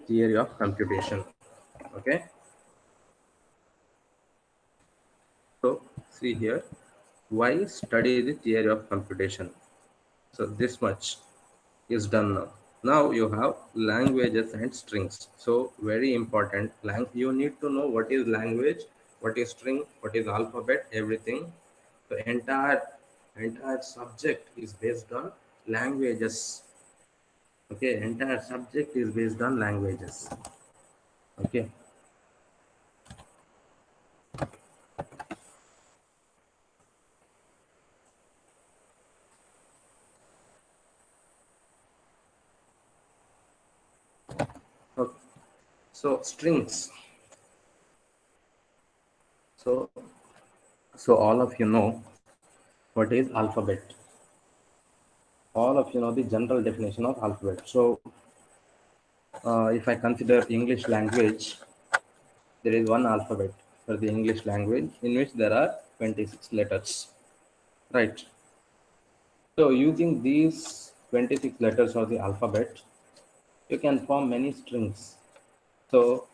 theory of computation. Okay, so see here, why study the theory of computation? So this much is done now. Now you have languages and strings. So very important. You need to know what is language, what is string, what is alphabet, everything. The entire subject is based on languages. Okay, entire subject is based on languages. Okay. Okay. So strings. So all of you know what is alphabet. All of you know the general definition of alphabet. So if I consider English language, there is one alphabet for the English language in which there are 26 letters. Right. So using these 26 letters of the alphabet, you can form many strings. So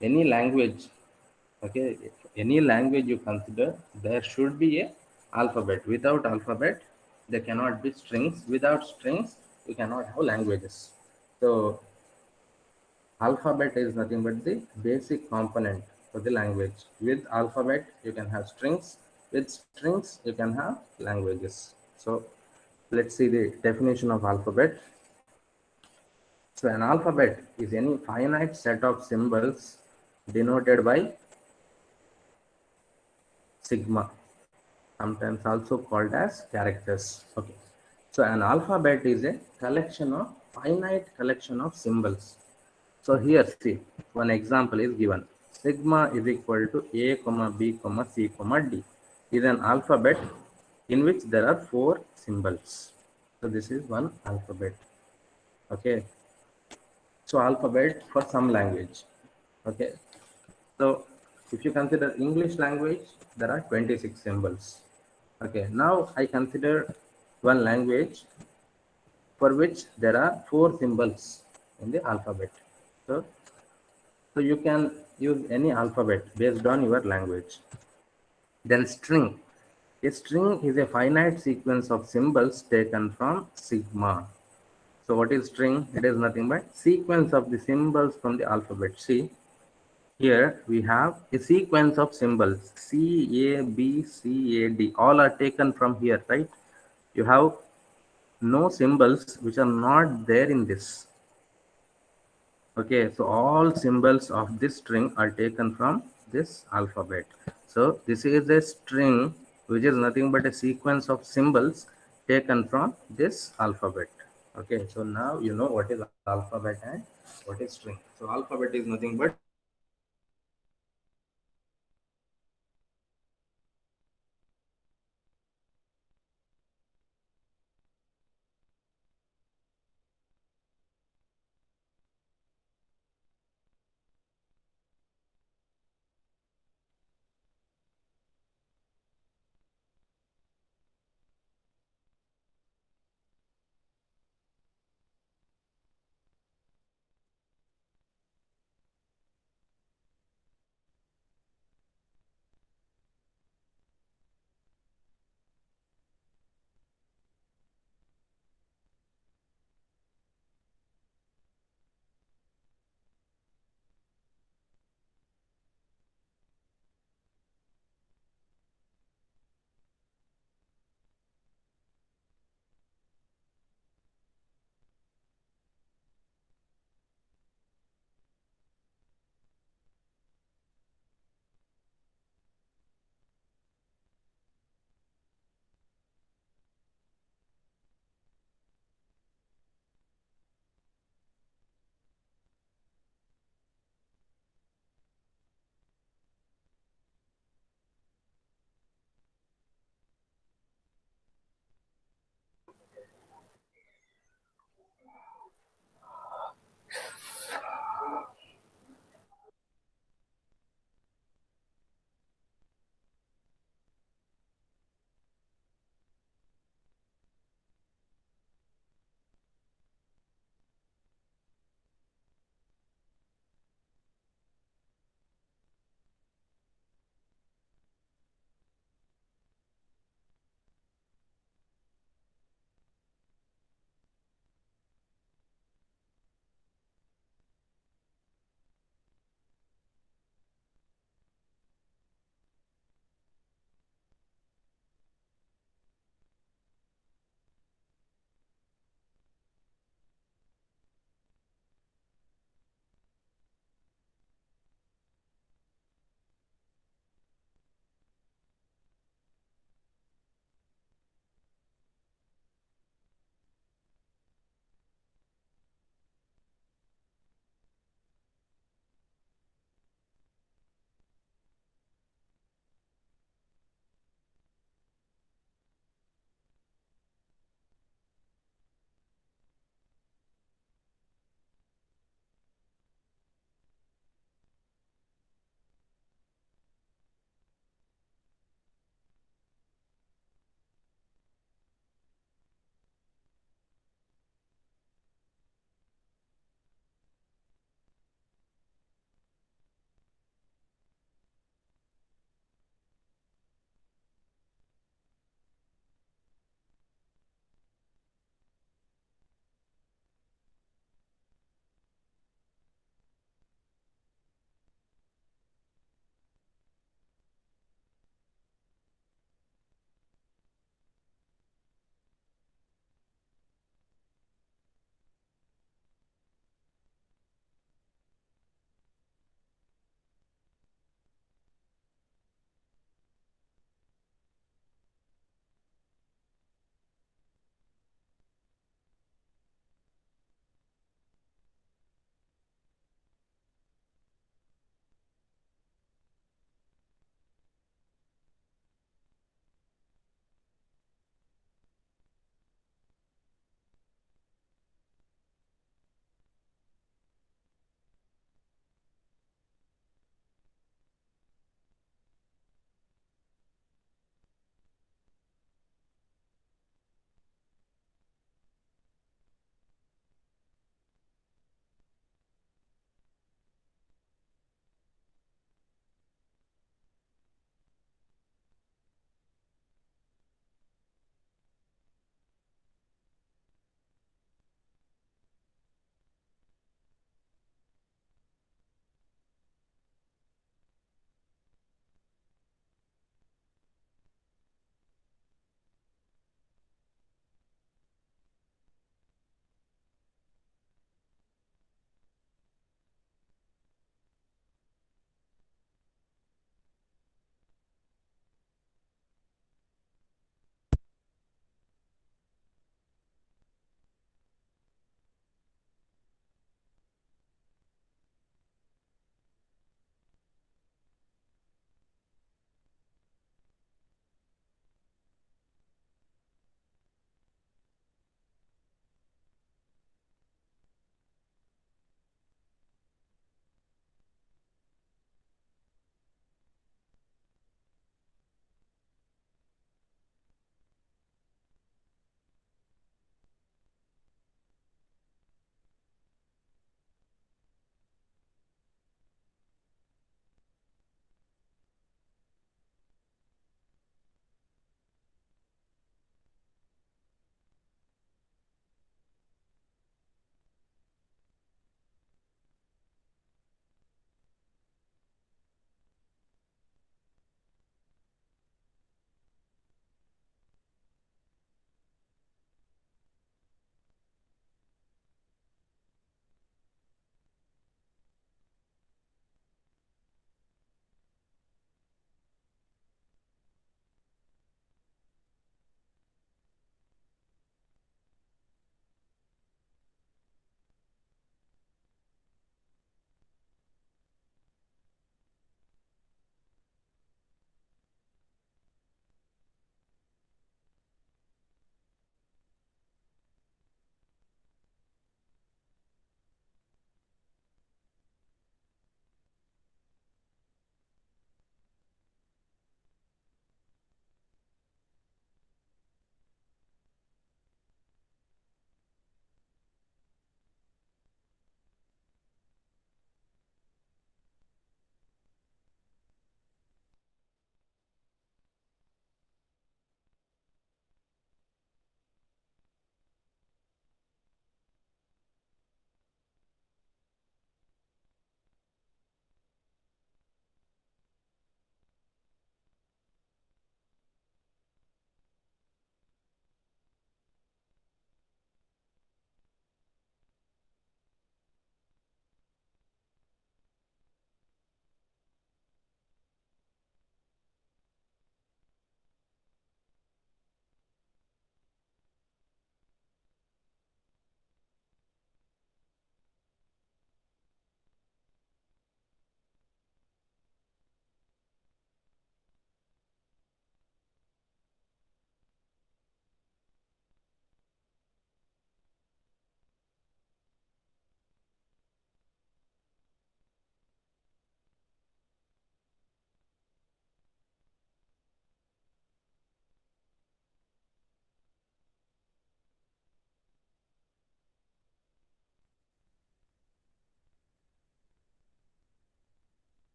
any language, okay, any language you consider, there should be a alphabet. Without alphabet, there cannot be strings. Without strings, you cannot have languages. So alphabet is nothing but the basic component for the language. With alphabet, you can have strings. With strings, you can have languages. So let's see the definition of alphabet. So an alphabet is any finite set of symbols denoted by sigma, sometimes also called as characters. Okay. So an alphabet is a collection of finite collection of symbols. So here see, one example is given. Sigma is equal to A, comma B, comma C, comma D is an alphabet in which there are 4 symbols. So this is one alphabet. Okay. So alphabet for some language. Okay. So if you consider English language, there are 26 symbols. Okay. Now I consider one language for which there are 4 symbols in the alphabet. So you can use any alphabet based on your language. Then string. A string is a finite sequence of symbols taken from sigma. So what is string? It is nothing but sequence of the symbols from the alphabet. See, here we have a sequence of symbols C, A, B, C, A, D. All are taken from here, right? You have no symbols which are not there in this. Okay, so all symbols of this string are taken from this alphabet. So this is a string which is nothing but a sequence of symbols taken from this alphabet. Okay, so now you know what is alphabet and what is string. So alphabet is nothing but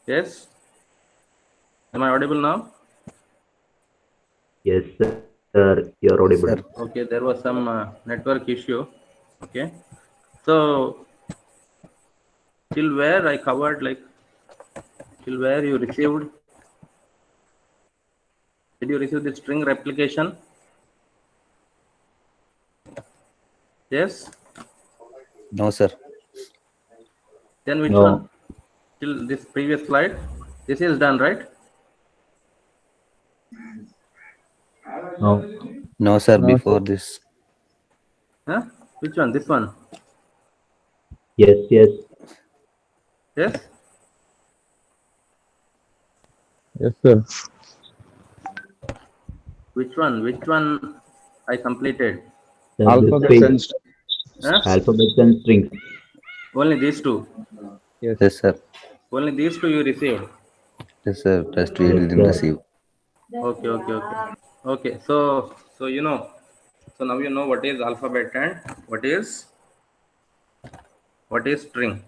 Yes. Am I audible now? Yes, sir, you're Yes, audible. sir. Okay, there was some network issue. Okay. So till where I covered, like till where you received, did you receive the string replication? Yes. No, sir. Then which one? No, Till this previous slide. This is done, right? no, No, sir. No, Before sir. this. Huh? Which one? This one. yes, yes, Yes. Yes, sir. Which one? Which one I completed? the Alphabets space, and Huh? alphabets and strings. Only these two. yes. Yes, sir. Only these two you received. Yes, sir. Rest we Yes, didn't sir. receive. Okay, okay, okay. Okay, so you know, so now you know what is alphabet and what is string,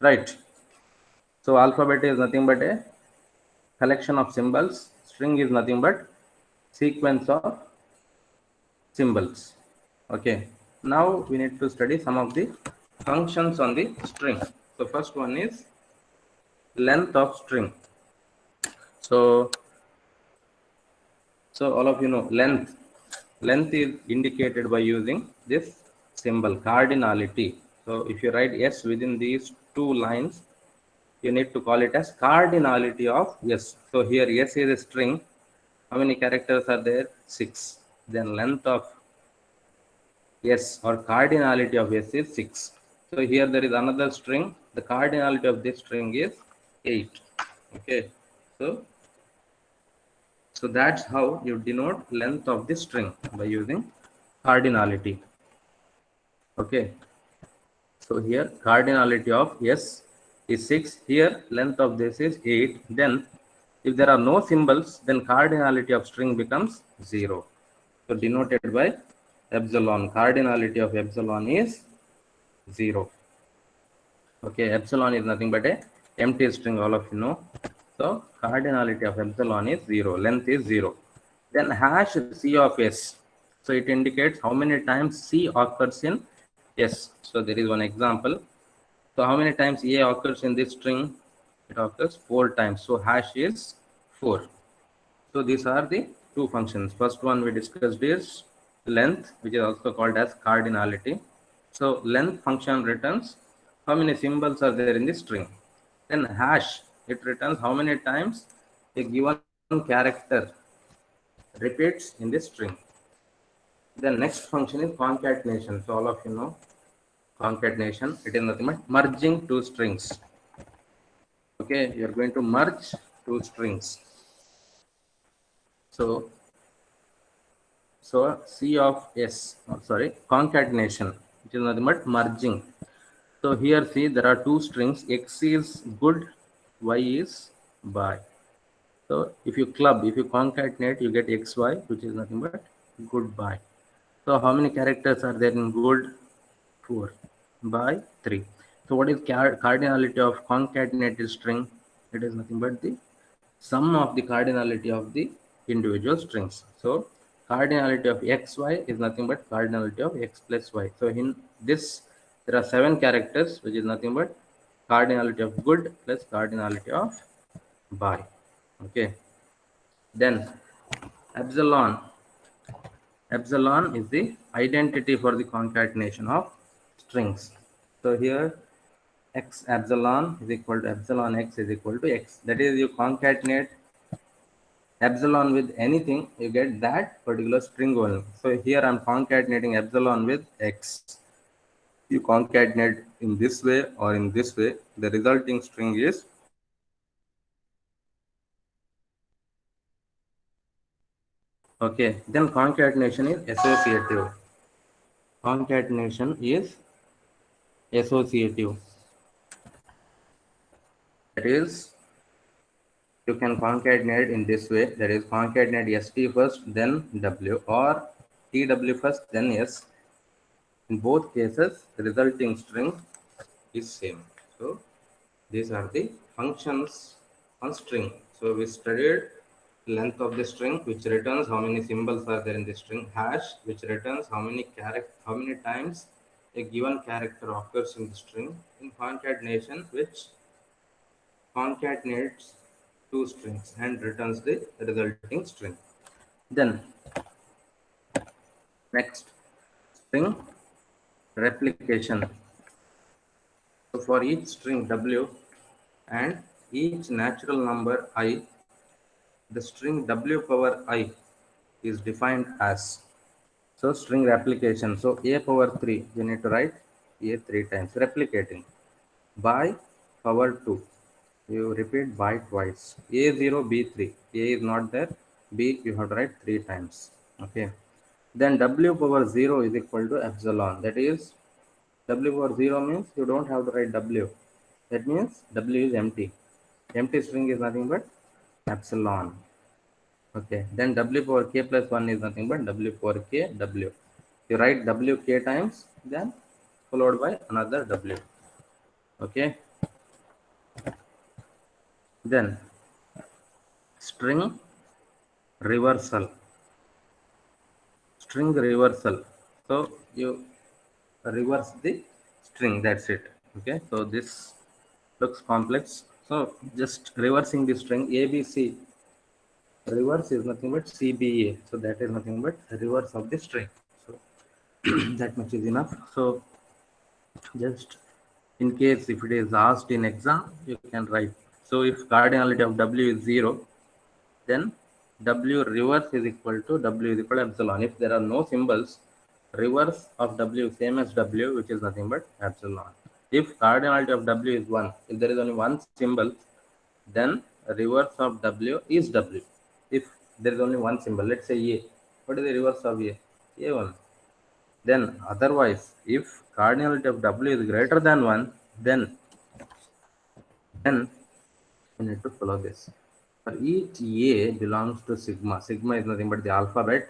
right? So alphabet is nothing but a collection of symbols. String is nothing but sequence of symbols. Okay. Now we need to study some of the functions on the string. So first one is length of string. So so all of you know length is indicated by using this symbol cardinality. So if you write s within these two lines, you need to call it as cardinality of s. So here s is a string. How many characters are there? 6. Then length of s or cardinality of s is 6. So here there is another string. The cardinality of this string is 8. Okay. So that's how you denote length of the string, by using cardinality. Okay. So here cardinality of S is 6. Here length of this is 8. Then if there are no symbols, then cardinality of string becomes 0. So denoted by epsilon. Cardinality of epsilon is 0. Okay, epsilon is nothing but a empty string, all of you know. So cardinality of epsilon is 0, length is 0. Then hash c of s, so it indicates how many times c occurs in s. So there is one example. So how many times a occurs in this string? It occurs 4 times, so hash is 4. So these are the two functions. First one we discussed is length, which is also called as cardinality. So length function returns how many symbols are there in the string. Then hash, it returns how many times a given character repeats in the string. The next function is concatenation. So all of you know concatenation. It is nothing but merging two strings. Okay, you are going to merge two strings. So C of S, sorry, concatenation, which is nothing but merging. So here see there are two strings, X is good, Y is by. So if you concatenate, you get XY, which is nothing but goodbye. So how many characters are there in good? 4. By 3. So what is cardinality of concatenated string? It is nothing but the sum of the cardinality of the individual strings. So cardinality of xy is nothing but cardinality of x plus y. So in this there are 7 characters, which is nothing but cardinality of good plus cardinality of by. Okay. Then epsilon. Epsilon is the identity for the concatenation of strings. So here x epsilon is equal to epsilon x is equal to x. That is, you concatenate epsilon with anything, you get that particular string only. So here I'm concatenating epsilon with x. You concatenate in this way or in this way, the resulting string is okay. Then concatenation is associative. Concatenation is associative. That is, you can concatenate in this way. That is, concatenate st first, then w, or tw first, then s. In both cases, the resulting string is same. So these are the functions on string. So we studied length of the string, which returns how many symbols are there in the string. Hash, which returns how many times a given character occurs in the string. In concatenation, which concatenates two strings and returns the resulting string. Then next, string replication. So for each string w and each natural number I, the string w power I is defined as, so string replication. So a power 3, you need to write a 3 times, replicating by power 2. You repeat by twice. A0, B3. A is not there. B you have to write 3 times. Okay. Then W power 0 is equal to epsilon. That is, W power 0 means you don't have to write W. That means W is empty. Empty string is nothing but epsilon. Okay. Then W power K plus 1 is nothing but W power K W. You write W K times, then followed by another W. Okay. Then string reversal. String reversal. So you reverse the string, that's it. Okay, so this looks complex. So just reversing the string ABC, reverse is nothing but CBA. So that is nothing but reverse of the string. So that much is enough. So just in case if it is asked in exam, you can write. So if cardinality of W is 0, then W reverse is equal to W is equal to epsilon. If there are no symbols, reverse of W same as W, which is nothing but epsilon. If cardinality of W is 1, if there is only one symbol, then reverse of W is W. If there is only one symbol, let's say A, what is the reverse of A? A1. Then otherwise, if cardinality of W is greater than 1, then you need to follow this. For each A belongs to sigma. Sigma is nothing but the alphabet.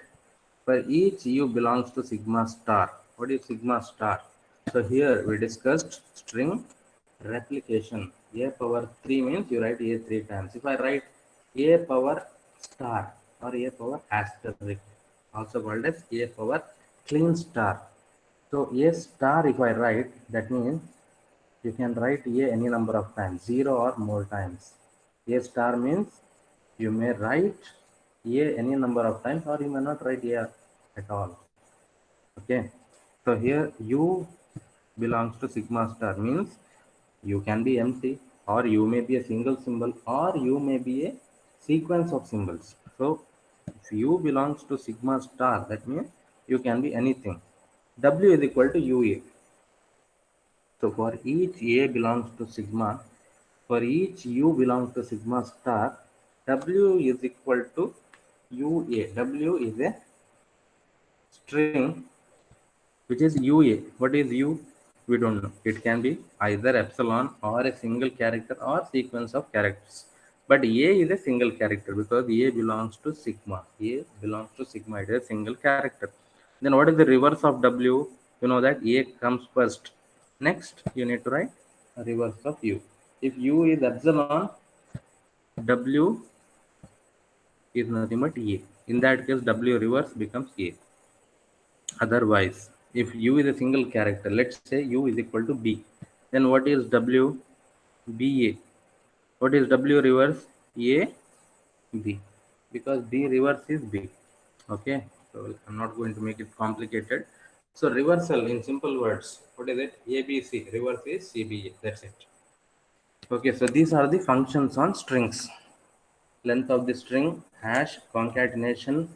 For each U belongs to sigma star. What is sigma star? So here we discussed string replication. A power 3 means you write A 3 times. If I write A power star or A power asterisk, also called as A power clean star. So A star, if I write, that means you can write A any number of times, 0 or more times. A star means you may write A any number of times, or you may not write A at all. Okay. So here U belongs to sigma star means you can be empty, or you may be a single symbol, or you may be a sequence of symbols. So if U belongs to sigma star, that means you can be anything. W is equal to UA. So for each A belongs to sigma, for each U belongs to sigma star, W is equal to UA. W is a string which is UA. What is U? We don't know. It can be either epsilon or a single character or sequence of characters. But A is a single character because A belongs to sigma. A belongs to sigma. It is a single character. Then what is the reverse of W? You know that A comes first. Next, you need to write a reverse of U. If U is epsilon, W is nothing but A. In that case, W reverse becomes A. Otherwise, if U is a single character, let's say U is equal to B, then what is W? BA. What is W reverse? A, B. Because B reverse is B. Okay, so I'm not going to make it complicated. So reversal in simple words, what is it? ABC. Reverse is CBA. That's it. Okay, so these are the functions on strings. Length of the string, hash, concatenation,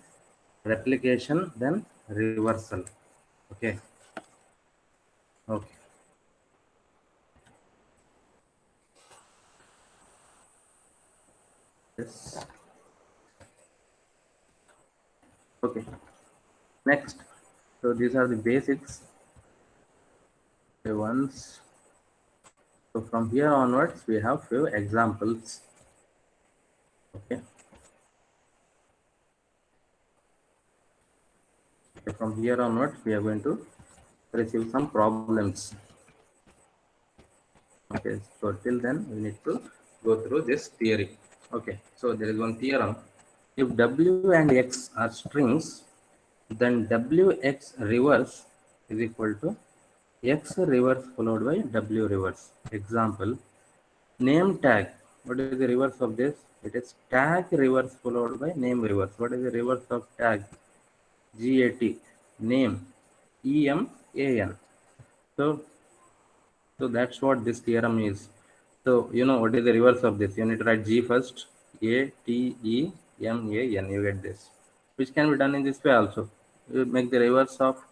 replication, then reversal. Okay. Okay. Yes. Okay. Next. So these are the basics. The ones. So from here onwards, we have few examples. Okay. So from here onwards, we are going to receive some problems. Okay. So till then, we need to go through this theory. Okay, so there is one theorem. If W and X are strings, then WX reverse is equal to X reverse followed by W reverse. Example, name tag. What is the reverse of this? It is tag reverse followed by name reverse. What is the reverse of tag? GAT. Name. EMAN. So, so that's what this theorem is. So you know what is the reverse of this? You need to write G first. ATEMAN. You get this, which can be done in this way also. You make the reverse of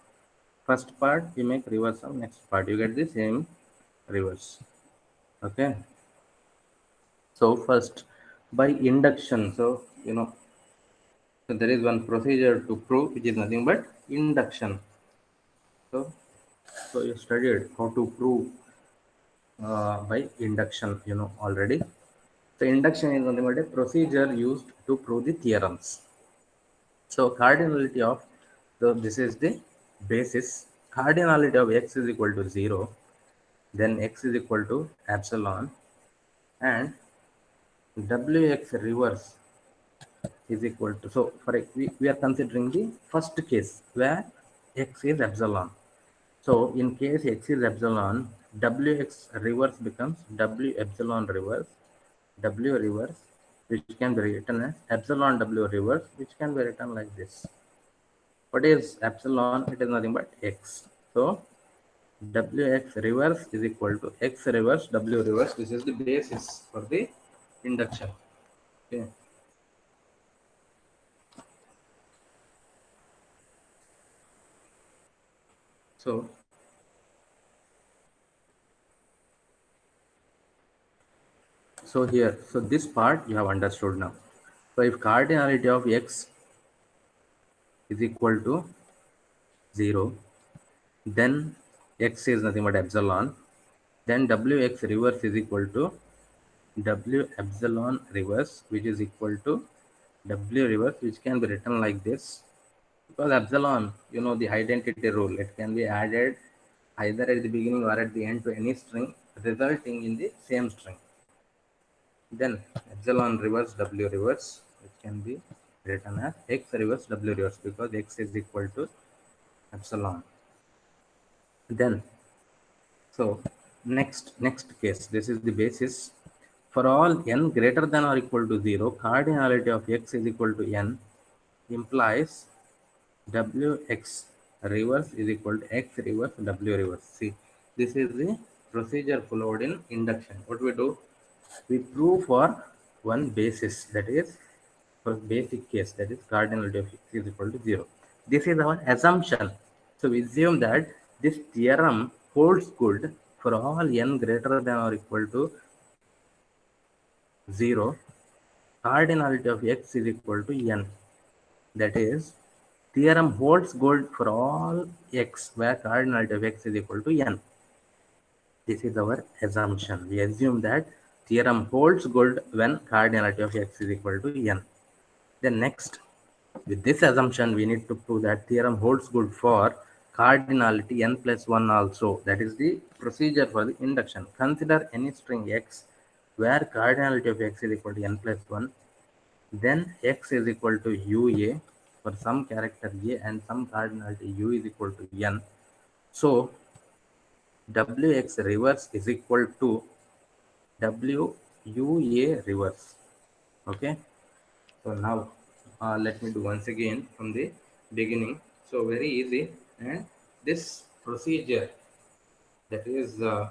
first part. You make reverse of next part. You get the same reverse. Okay. So first, by induction. So you know, so there is one procedure to prove, which is nothing but induction. So, so you studied how to prove by induction. You know already. So induction is nothing but a procedure used to prove the theorems. So cardinality of, so this is the basis. Cardinality of x is equal to 0, then x is equal to epsilon, and wx reverse is equal to, so for we are considering the first case where x is epsilon. So in case x is epsilon, wx reverse becomes w epsilon reverse, w reverse, which can be written as epsilon w reverse, which can be written like this. What is epsilon? It is nothing but x. So wx reverse is equal to x reverse w reverse. This is the basis for the induction. Okay. So here, so this part you have understood now. So if cardinality of x is equal to 0, then x is nothing but epsilon. Then wx reverse is equal to w epsilon reverse, which is equal to w reverse, which can be written like this. Because epsilon, you know the identity rule, it can be added either at the beginning or at the end to any string, resulting in the same string. Then epsilon reverse w reverse, which can be written as x reverse w reverse, because x is equal to epsilon. Then, so next case, this is the basis. For all n greater than or equal to 0, cardinality of x is equal to n implies wx reverse is equal to x reverse w reverse. See, this is the procedure followed in induction. What we do? We prove for one basis, that is for basic case, that is cardinality of x is equal to 0. This is our assumption. So we assume that this theorem holds good for all n greater than or equal to 0. Cardinality of x is equal to n. That is, theorem holds good for all x where cardinality of x is equal to n. This is our assumption. We assume that theorem holds good when cardinality of x is equal to n. Then next, with this assumption, we need to prove that theorem holds good for cardinality n plus 1 also. That is the procedure for the induction. Consider any string x where cardinality of x is equal to n plus 1. Then x is equal to ua for some character a and some cardinality u is equal to n. So wx reverse is equal to wua reverse. Okay. So now let me do once again from the beginning. So very easy, and this procedure, that is the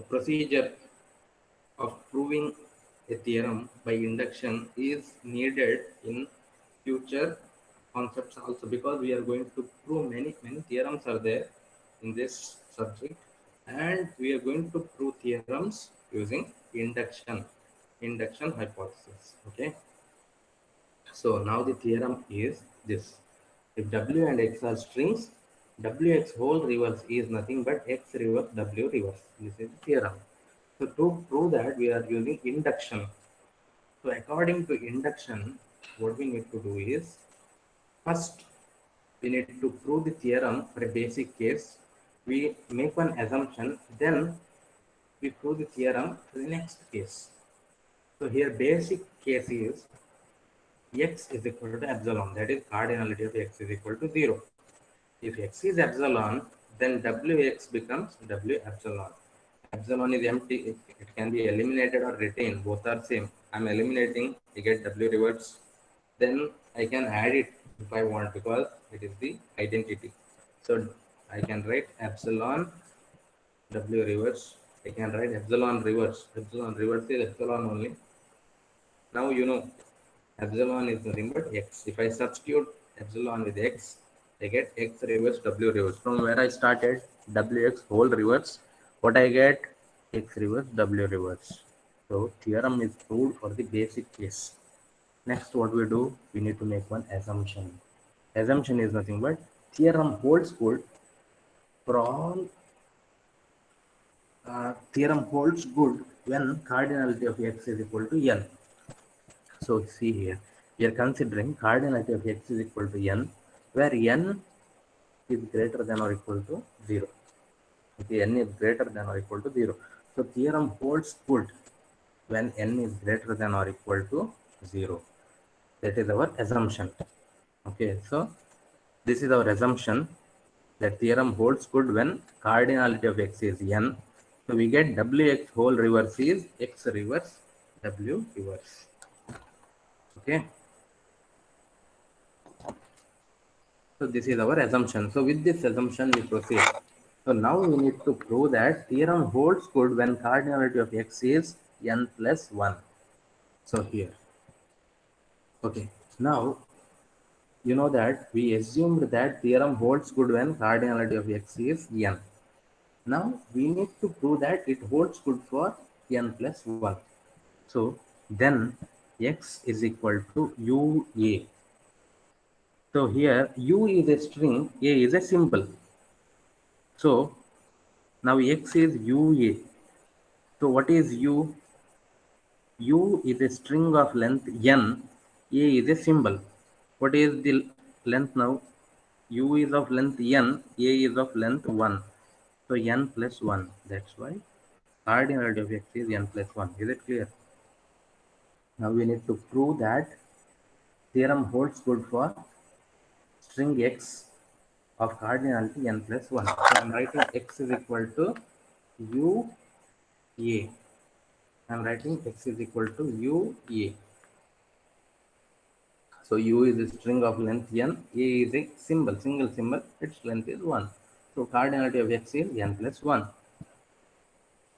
procedure of proving a theorem by induction is needed in future concepts also, because we are going to prove many theorems are there in this subject, and we are going to prove theorems using induction hypothesis. Okay. So now the theorem is this: if w and x are strings, wx whole reverse is nothing but x reverse w reverse. This is the theorem. So to prove that, we are using induction. So according to induction, what we need to do is, first we need to prove the theorem for a basic case. We make one assumption, then we prove the theorem to the next case. So here basic case is x is equal to epsilon, that is cardinality of x is equal to 0. If x is epsilon, then wx becomes w epsilon. Epsilon is empty, it can be eliminated or retained, both are same. I'm eliminating, I get w reverse. Then I can add it if I want because it is the identity. So I can write epsilon w reverse. I can write epsilon reverse. Epsilon reverse is epsilon only. Now you know epsilon is nothing but x. If I substitute epsilon with x, I get x reverse w reverse. From where I started, wx whole reverse. What I get? X reverse w reverse. So theorem is proved for the basic case. Next, what we do? We need to make one assumption. Assumption is nothing but theorem holds good for all. Theorem holds good when cardinality of x is equal to n. So see here, we are considering cardinality of x is equal to n, where n is greater than or equal to 0. Okay, n is greater than or equal to 0. So theorem holds good when n is greater than or equal to 0. That is our assumption. Okay, so this is our assumption that theorem holds good when cardinality of x is n. So we get wx whole reverse is x reverse w reverse. Okay. So this is our assumption. So with this assumption we proceed. So now we need to prove that theorem holds good when cardinality of x is n plus 1. So here. Okay. Now you know that we assumed that theorem holds good when cardinality of x is n. Now we need to prove that it holds good for n plus 1. So then x is equal to ua. So here u is a string, a is a symbol. So now x is ua. So what is u? U is a string of length n, a is a symbol. What is the length now? U is of length n, a is of length 1. So n plus 1. That's why cardinality of x is n plus 1. Is it clear? Now we need to prove that theorem holds good for string x of cardinality n plus 1. So I'm writing x is equal to u a. I'm writing x is equal to u a. So u is a string of length n, a is a symbol, single symbol, its length is 1. So cardinality of x is n plus 1.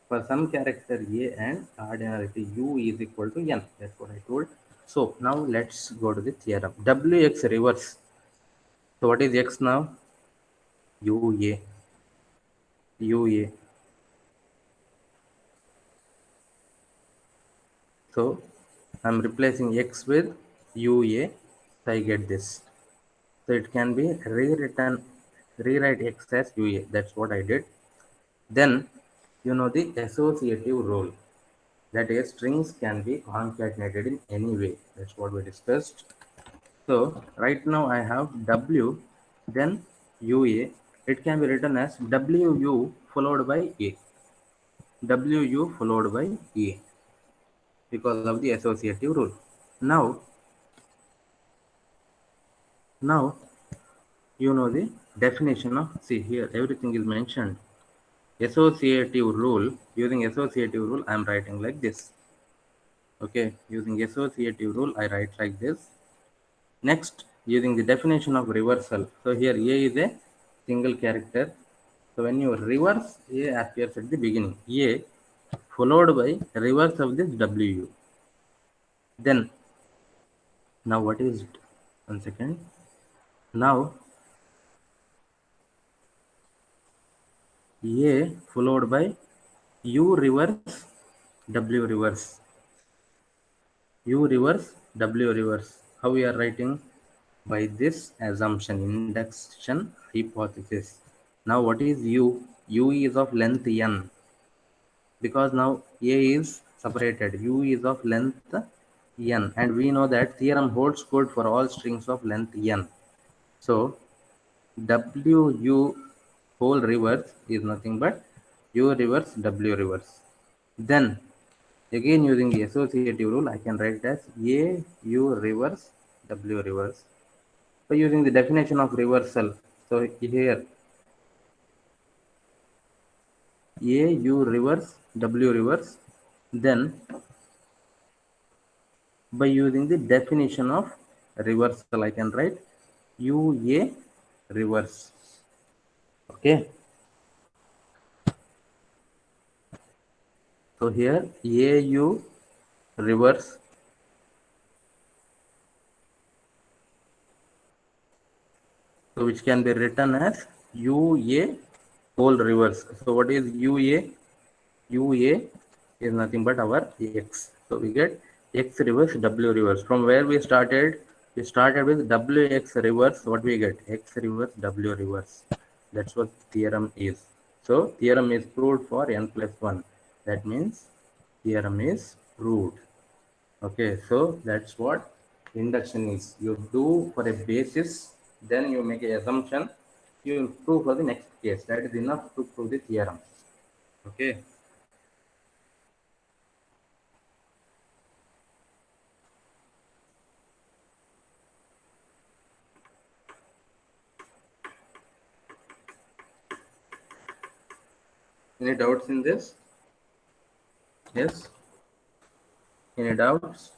For some character a and cardinality u is equal to n. That's what I told. So now let's go to the theorem. Wx reverse. So what is x now? ua. ua. So I'm replacing x with ua. So I get this. So it can be rewrite x as ua. That's what I did. Then you know the associative rule. That is, strings can be concatenated in any way. That's what we discussed. So right now I have w, then ua. It can be written as wu followed by a. Wu followed by a because of the associative rule. Now you know the definition of, see here everything is mentioned. Associative rule, using associative rule I am writing like this. Okay, using associative rule I write like this. Next, using the definition of reversal. So here a is a single character. So when you reverse, a appears at the beginning. A followed by reverse of this wu. Then now what is it? 1 second. Now a followed by u reverse w reverse. U reverse w reverse. How we are writing? By this assumption, induction hypothesis. Now what is u? U is of length n. Because now a is separated. U is of length n. And we know that theorem holds good for all strings of length n. So wu whole reverse is nothing but u reverse w reverse. Then again using the associative rule, I can write it as A U reverse W reverse. So using the definition of reversal, so here A U reverse W reverse, then by using the definition of reversal, I can write UA reverse. Okay. So here AU reverse, so which can be written as UA whole reverse. So what is UA? UA is nothing but our X. So we get X reverse W reverse. From where we started? We started with WX reverse. What we get? X reverse W reverse. That's what theorem is. So theorem is proved for n plus 1. That means theorem is proved. Okay, so that's what induction is. You do for a basis, then you make an assumption, you will prove for the next case. That is enough to prove the theorem. Okay. Any doubts in this? Yes? Any doubts?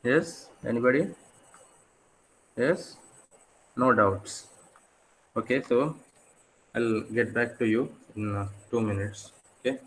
Yes? Anybody? Yes? No doubts. Okay, so I'll get back to you in 2 minutes. Okay.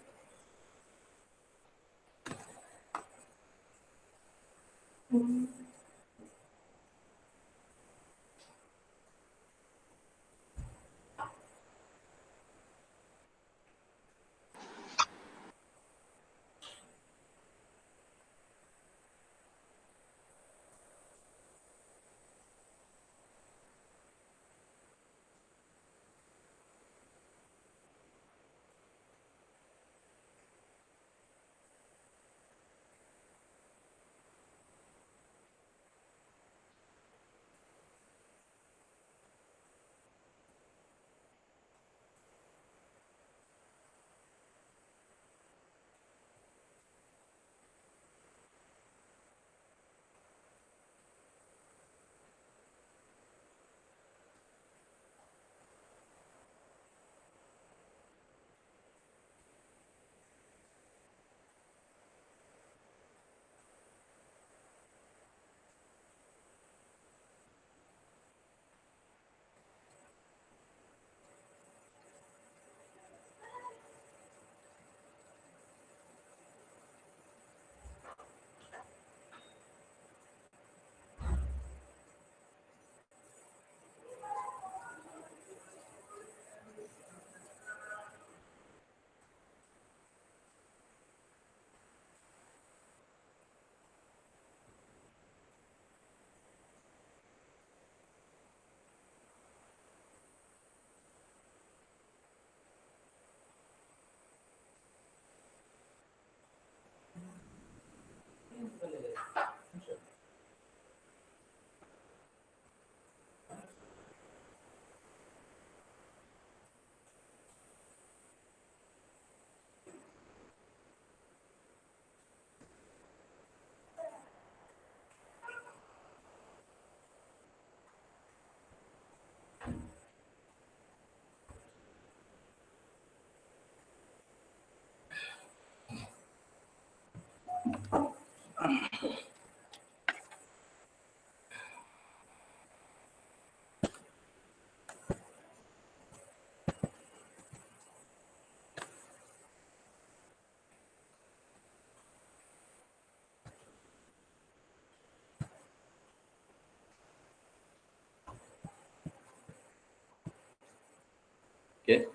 Okay.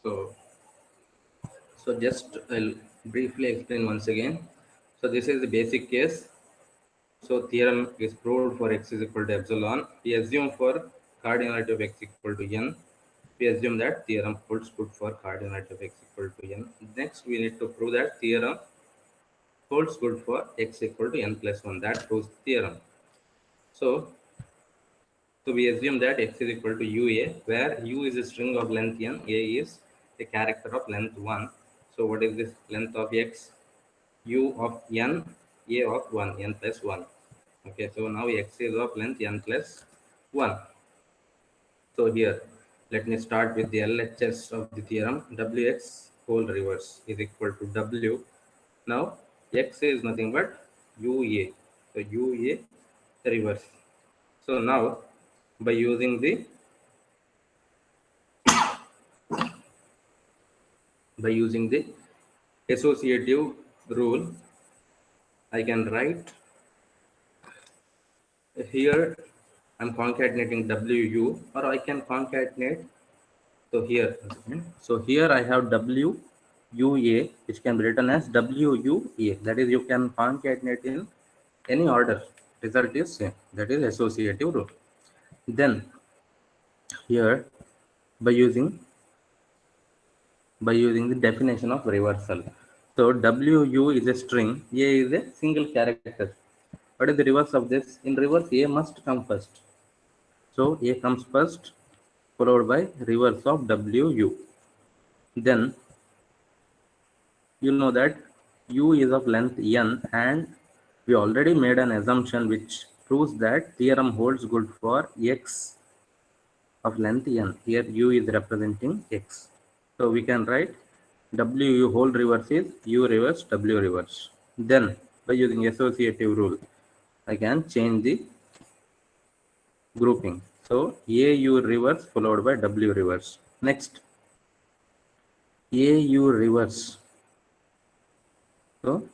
So just I'll briefly explain once again. So this is the basic case. So theorem is proved for x is equal to epsilon. We assume for cardinality of x equal to n. We assume that theorem holds good for cardinality of x equal to n. Next, we need to prove that theorem holds good for x equal to n plus 1. That proves the theorem. So, we assume that x is equal to ua, where u is a string of length n, a is a character of length 1. So what is this length of x? U of n, a of 1, n plus 1. Okay, so now x is of length n plus 1. So here, let me start with the LHS of the theorem. Wx whole reverse is equal to W. Now x is nothing but UA. So UA reverse. So now by using the associative rule, I can write here I'm concatenating WU, or I can concatenate. So here, so here I have WUA, which can be written as WUA. That is, you can concatenate in any order. Result is same. That is associative rule. Then here by using the definition of reversal. So WU is a string, A is a single character. What is the reverse of this? In reverse, A must come first. So A comes first, followed by reverse of WU. Then you know that U is of length n, and we already made an assumption which proves that theorem holds good for x of length n. Here U is representing x. So we can write WU whole reverse is U reverse W reverse. Then by using associative rule, I can change the grouping. So AU reverse followed by W reverse. Next, AU reverse. So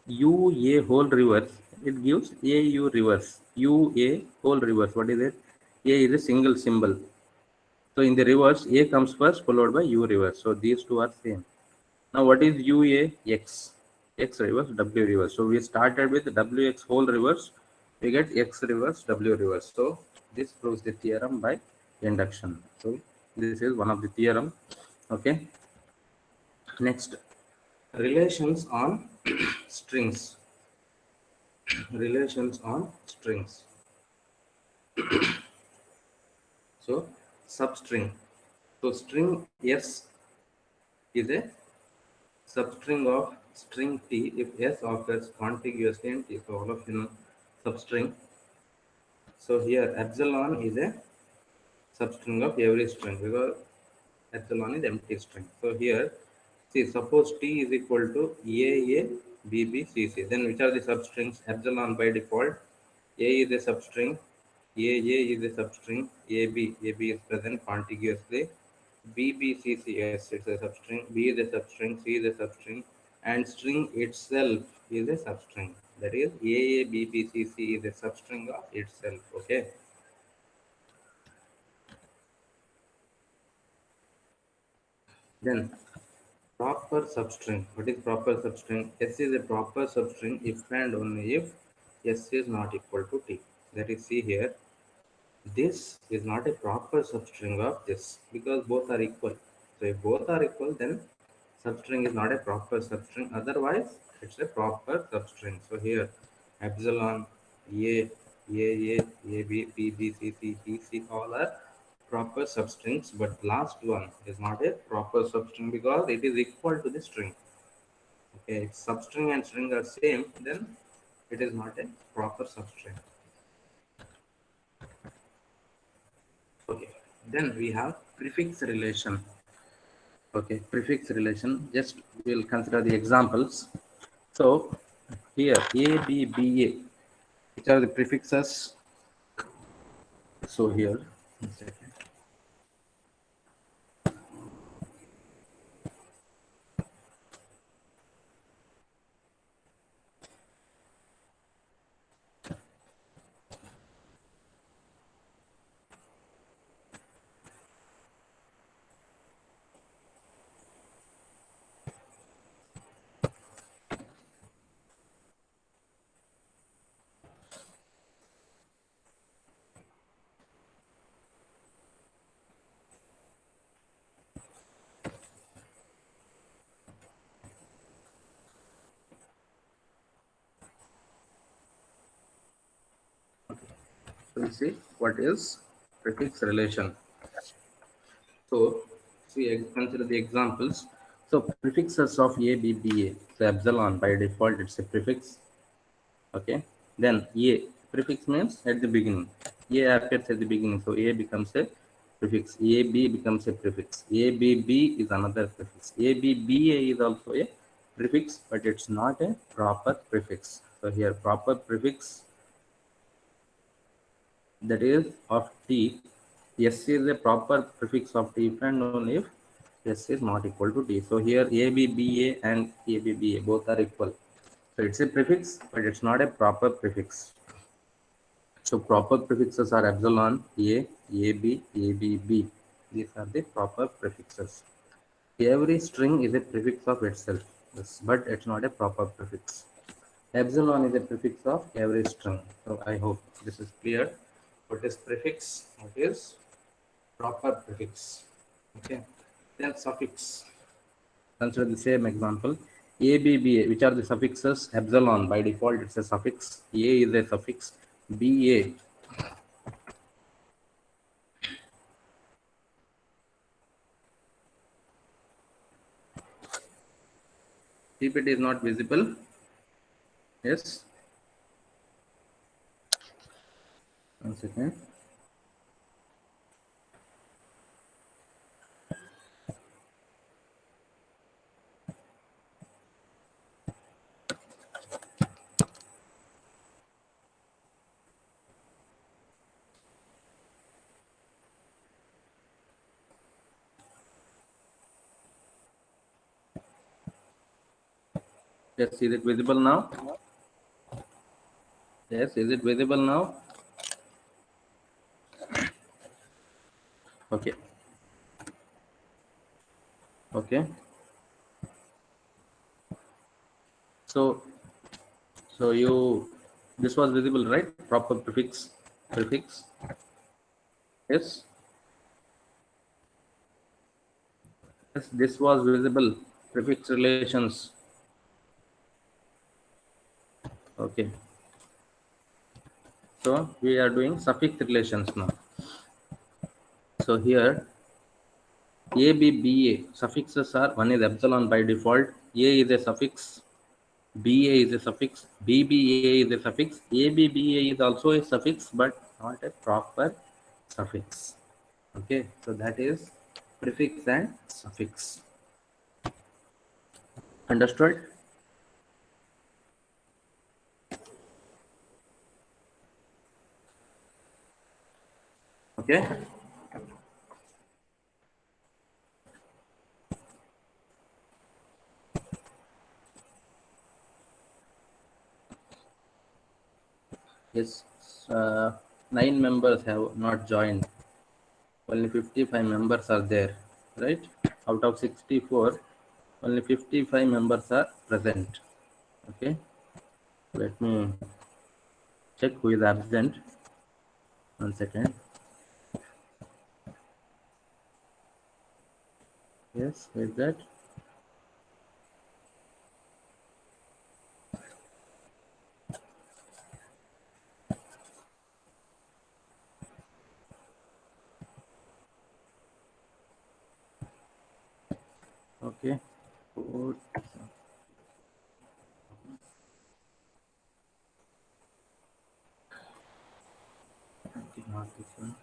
UA whole reverse, it gives AU reverse. UA whole reverse. What is it? A is a single symbol. So in the reverse, A comes first followed by U reverse. So these two are same. Now what is UA? X. X reverse, W reverse. So we started with WX whole reverse. We get X reverse, W reverse. So this proves the theorem by induction. So this is one of the theorem. Okay. Next, relations on strings. Relations on strings. So substring. So string S is a substring of string T if S occurs contiguously in T. So all of you know substring. So here epsilon is a substring of every string because epsilon is empty string. So here, see, suppose T is equal to AA, BB, CC. Then which are the substrings? Epsilon by default. A is a substring. AA is a substring. AB is present contiguously. BBCCS it's a substring. B is a substring. C is a substring. And string itself is a substring. That is AABBCC is a substring of itself. Okay. Then proper substring. What is proper substring? S is a proper substring if and only if S is not equal to T. That is, see here, this is not a proper substring of this because both are equal. So if both are equal, then substring is not a proper substring. Otherwise, it's a proper substring. So here, epsilon, A, AA, AB, BB, CC, DC, all are proper substrings, but last one is not a proper substring because it is equal to the string. Okay, if substring and string are same, then it is not a proper substring. Okay, then we have prefix relation. Okay, prefix relation. Just we'll consider the examples. So here A, B, B, A, which are the prefixes? So here, one second. So we see what is prefix relation. So See, consider the examples. So prefixes of A, B, B, A. So epsilon by default it's a prefix. Okay. Then A prefix means at the beginning. A appears at the beginning, so A becomes a prefix. AB becomes a prefix. ABB is another prefix. ABBA is also a prefix, but it's not a proper prefix. So here proper prefix, that is of T. S is a proper prefix of T if and only if S is not equal to T. So here ABBA and ABBA both are equal. So it's a prefix, but it's not a proper prefix. So proper prefixes are epsilon, A, AB, ABB. These are the proper prefixes. Every string is a prefix of itself, yes, but it's not a proper prefix. Epsilon is a prefix of every string. So I hope this is clear. What is prefix? What is proper prefix? Okay. Then suffix. Consider the same example. ABBA, which are the suffixes? Epsilon by default it's a suffix. A is a suffix. BA. PPT is not visible. Yes. One second. Yes, is it visible now? Yes, is it visible now? Okay. Okay. So, this was visible, right? Proper prefix. Yes. Yes, this was visible. Prefix relations. Okay. So we are doing suffix relations now. So here ABBA suffixes are, one is epsilon by default. A is a suffix. BA is a suffix. BBA is a suffix. ABBA is also a suffix, but not a proper suffix. Okay, so that is prefix and suffix. Understood? Okay. Yes. 9 members have not joined. Only 55 members are there, right? Out of 64, only 55 members are present. Okay. Let me check who is absent. One second. Yes, who is that? Okay. Four. Okay, not this one.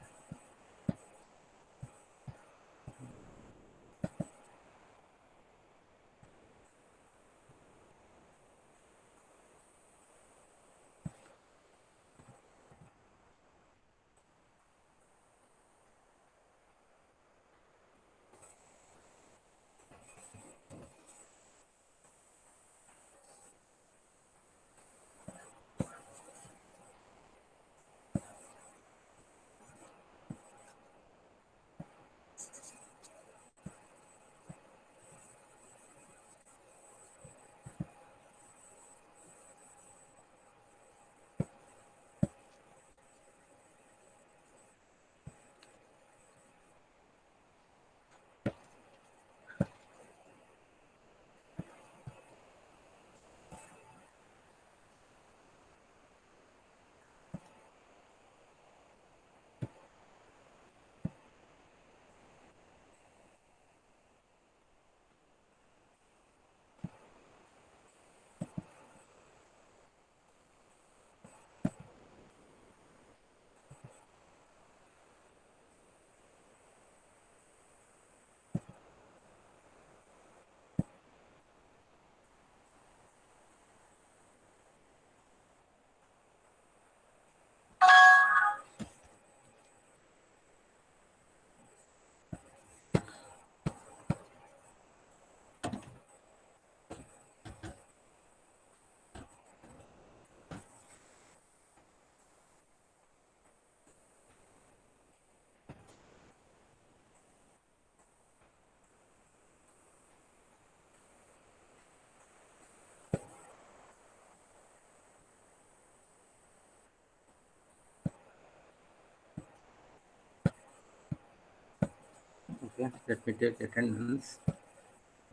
Okay, let me take attendance.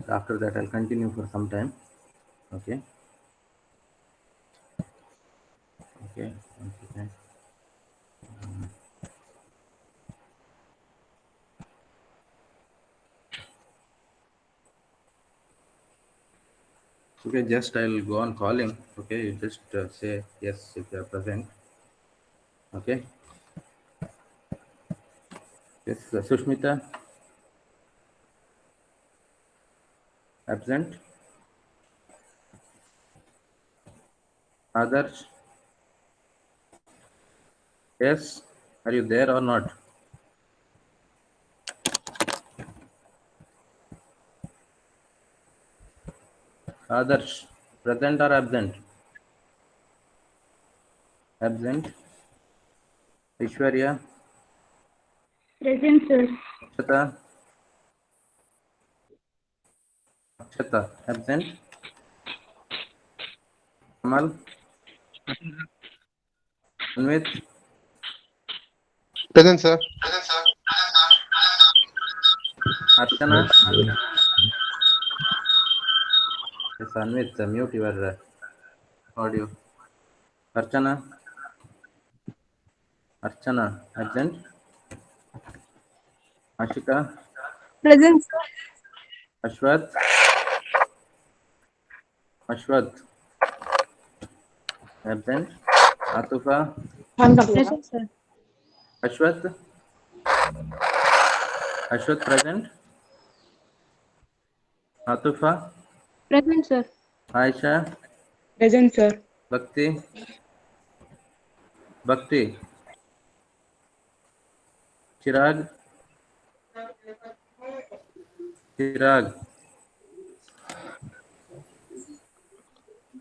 After that, I'll continue for some time. Okay. Okay. Okay. Okay, just I'll go on calling. Okay, you just say yes if you are present. Okay. Yes, Sushmita, absent. Others, yes. Are you there or not? Others, present or absent? Absent. Ishwarya, Present, sir. Akshata, Akshata, absent. Kamal, Anvit, Present, sir. Archana. Yes, Anvit, mute your audio. Archana, Archana, absent. Ashika, Present, sir. Ashwath, Ashwath, absent. Atufa, Present, sir. Ashwath, Ashwath present. Atufa, Present, sir. Aisha, Present, sir. Bhakti, Bhakti, Chirag, Chirag,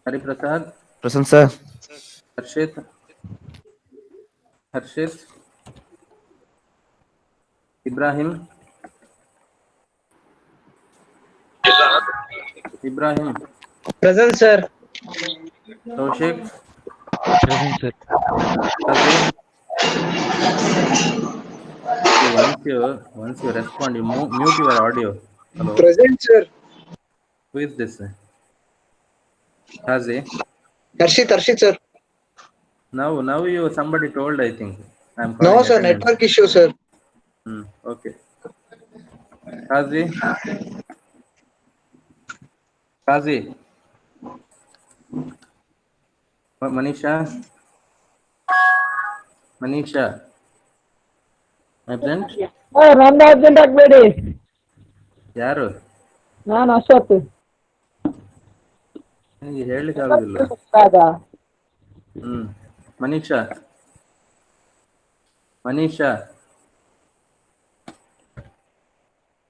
Hariprasad, Present, sir. Harshit, Harshit, Ibrahim, Ibrahim, Present, sir. Taushik, Present, sir. Kazi. See, once you respond, you mute your audio. Hello, Present, sir. who is this? Kazi. Harshit, sir. Now you somebody told, I think. I'm No, calling sir. attendance. Network issue, sir. Okay. Kazi, Kazi, Manisha, Manisha, absent. ನನ್ನ urgent ಆಗ್ಬೇಡಿ ಯಾರು? ನಾನು ಅಶ್ವತ್ ನನಗೆ ಹೇಳಲಿಕ್ಕೆ ಆಗುದಿಲ್ಲ. Manisha, Manisha,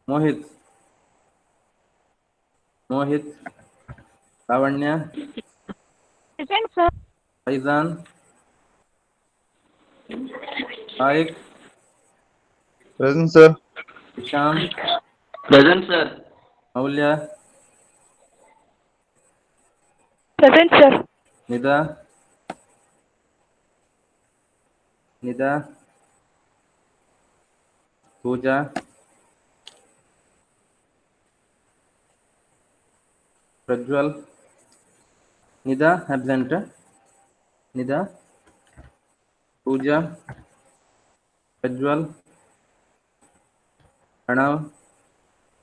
Mohit, Mohit, Lavanya, Present, sir. Faizan, ಆಯಿಕ್, Present, sir. Isham, Present, sir. Maulya, Present, sir. Nida, Nida, Pooja, Prajwal, Nida absent, Nida, Pooja, Prajwal, Pranav,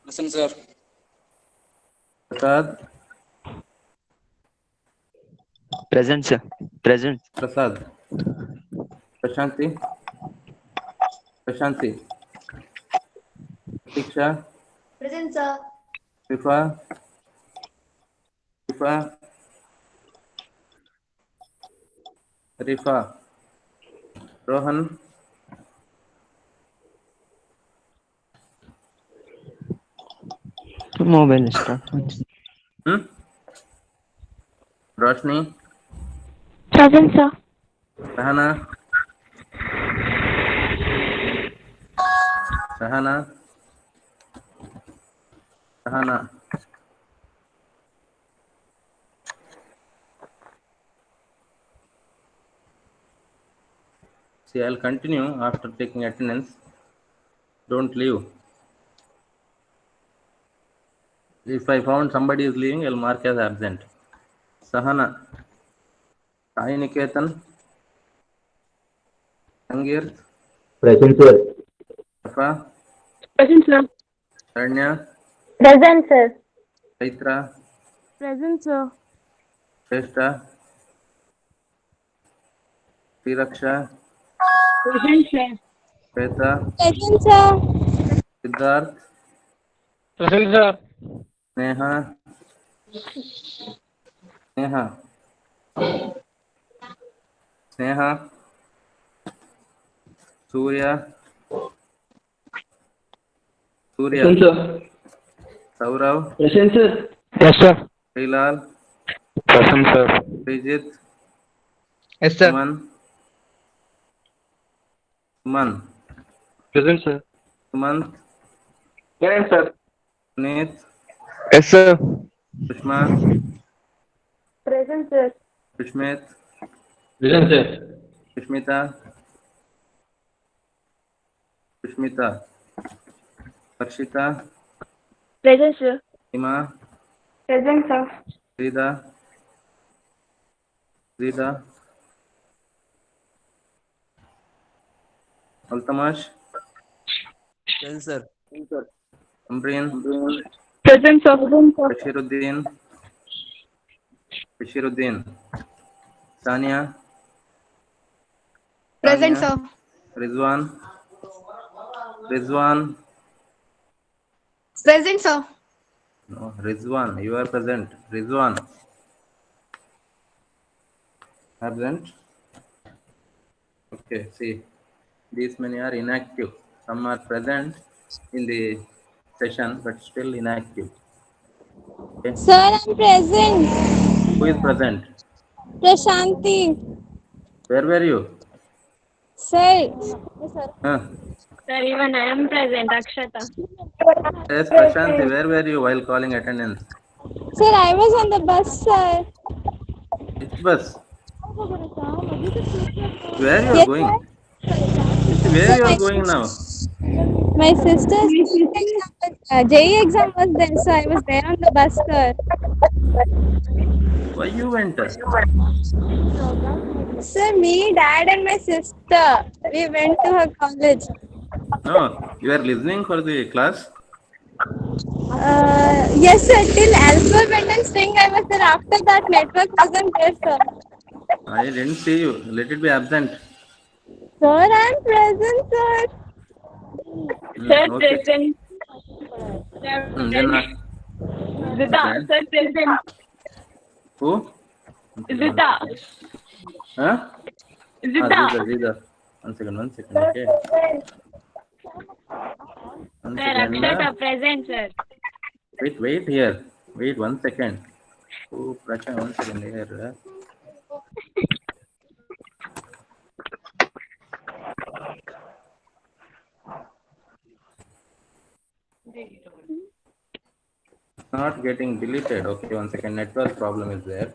Present, sir. Prasad, Present, sir. Present. Prasad, Prashanthi, Prashanthi, Pratiksha, Present, sir. Rifa, Rifa, Rifa, Rohan, Mobile start. Hmm Roshni, Present, sir. Sahana, Sahana, Sahana, see, I'll continue after taking attendance. Don't leave. If I found somebody is leaving, I'll mark as absent. Sahana, Sai Niketan, Sangir, Present, sir. Safa, Present, sir. Sharnya, Present, sir. Chaitra, Present, sir. Shrestha, Sriraksha, Present, sir. Shweta, Present, sir. Siddharth, Present, sir. Sneha, Sneha, Sneha, Surya, Surya, sir. Saurav, Present, sir. Yes, sir. Srilal, Present, sir. Srijit, Yes, sir. Suman, Suman, Present, sir. Sumant, Present, sir. Puneet, Yes, sir. Sushma, Present, sir. Sushmit, Present, sir. Sushmita, Sushmita, Harshita, Present, sir. Hima, Present, sir. Rida, Rida, Altamash, Present, sir. Ambreen, Present, sir. Bashiruddin, Bashiruddin, Sania, Present, Sania, sir. Rizwan, Rizwan, Present, sir. no, Rizwan, you are present. Rizwan, absent. Okay, see, these many are inactive. Some are present in the session but still inactive. Okay, Sir, I'm present. who is present? Prashanti. Where were you? Sir. Huh? Sir, even I am present, Akshata. Yes, Prashanti, where were you while calling attendance? Sir, I was on the bus, sir. Which bus? Where you are Yes, going? sir. Where Sir, you are going now? my sister's JE exam was there, so I was there on the bus, sir. Why you went? Sir, me, dad, and my sister, we went to her college. No, you are listening for the class. Yes, sir. Till alphabet and string, I was there. After that, network wasn't there, sir. I didn't see you. Let it be absent. Sir, I'm present, sir. Okay. Present. Then Zita, then sir, present. who? Zita. Huh? Zita. Zida. One second. Okay. One Sir, second. Akshata, present, sir. Wait here. Wait 1 second. Oh, Prasha, 1 second here. It's not getting deleted. Okay, 1 second. Network problem is there.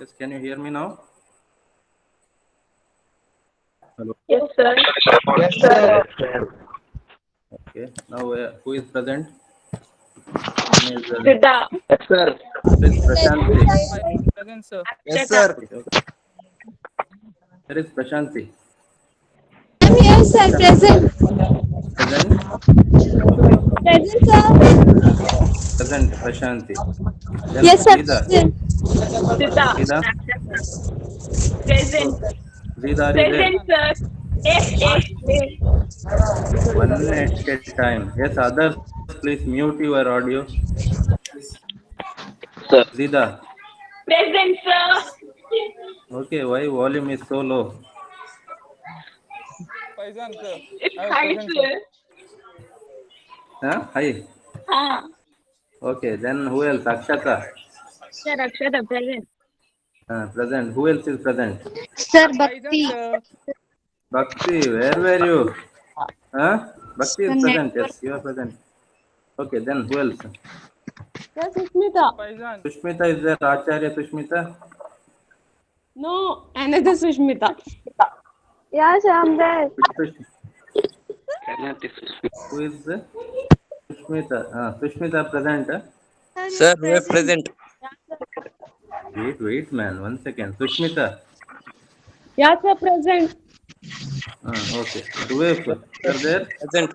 Yes, can you hear me now? Hello. Yes, sir. Yes, sir. Okay. Now, who is present? One is, Siddha. Yes, sir. there is Prashanti. Present, sir. Yes, sir. Okay, okay. There is Prashanti. I'm here, sir. Present. Present. Okay. Present, sir. Present, Prashanti. Then Yes, sir. Zida. Present. Siddha. Zida. Present. Zida, are you there? Present, sir. Yes, yes, yes. One at a time. Yes, others, please mute your audio. Sir. Zida. Present, sir. Okay, why volume is so low? Faizan, sir. It's I was high, present, sir. sir. Huh? Hi. Ah. Okay, then who else? Akshata. Sir, Akshata, present. Present. Who else is present? Sir, Faizan, Bhakti. sir. Bhakti, where were you? Huh? Bhakti The is present. network. Yes, you are present. Okay, then who else? Sir, Sushmita. Faizan. Sushmita is there. Acharya Sushmita. No, another Sushmita. Yeah, sir, I'm there. Which who is Sushmita? Sushmita present. Sir, we are present. Wait, man. 1 second. Sushmita. Yeah, sir, present. Okay. Duvep, you're there? Present.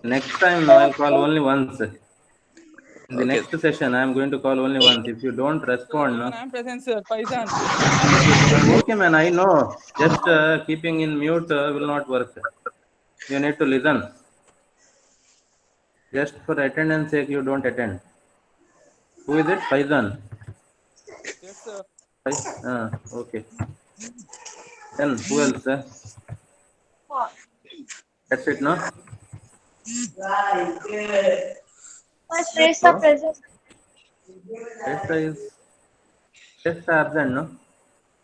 Next time, no, I'll call only once. In the Okay. next session, I'm going to call only once. If you don't respond, Even no, I am present, sir. Faizan. okay, man, I know. Just keeping in mute will not work. You need to listen. Just for attendance sake, you don't attend. Who is it? Faizan. Yes, sir. Okay. Then who else? That's it, no? Shrestha, present. Shweta is Shweta absent, no?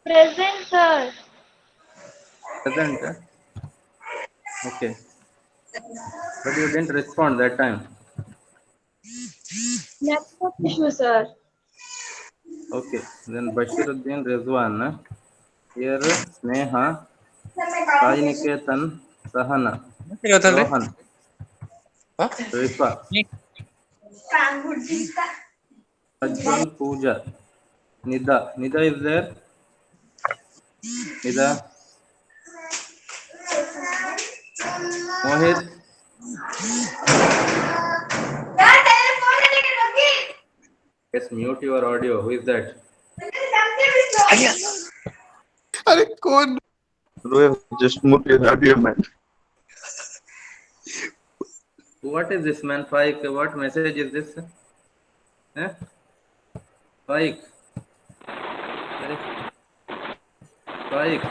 Present, sir. Present. Okay. But you didn't respond that time. Network issue, sir. Okay. Then Bashiruddin Rizwan. Here Sneha, Sai Niketan, Sahana, Rohan, Rifa, Ajwal, Pooja, Nida. Nida is there? Nida, Mohit. Yes, mute your audio. Who is that? Just move your audio, man. What is this, man? Faik, what message is this? Eh? Faik. Faik.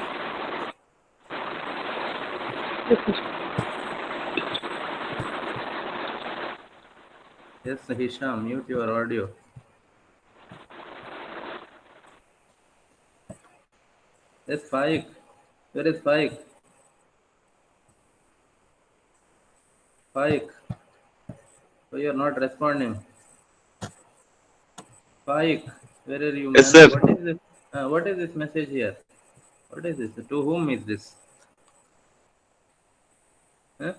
Yes, Hisham, mute your audio. Yes, Faik. Where is Faik? Faik. Why you are not responding? Faik, where are you, Yes, man? sir. What is this? What is this message here? What is this? To whom is this? Huh?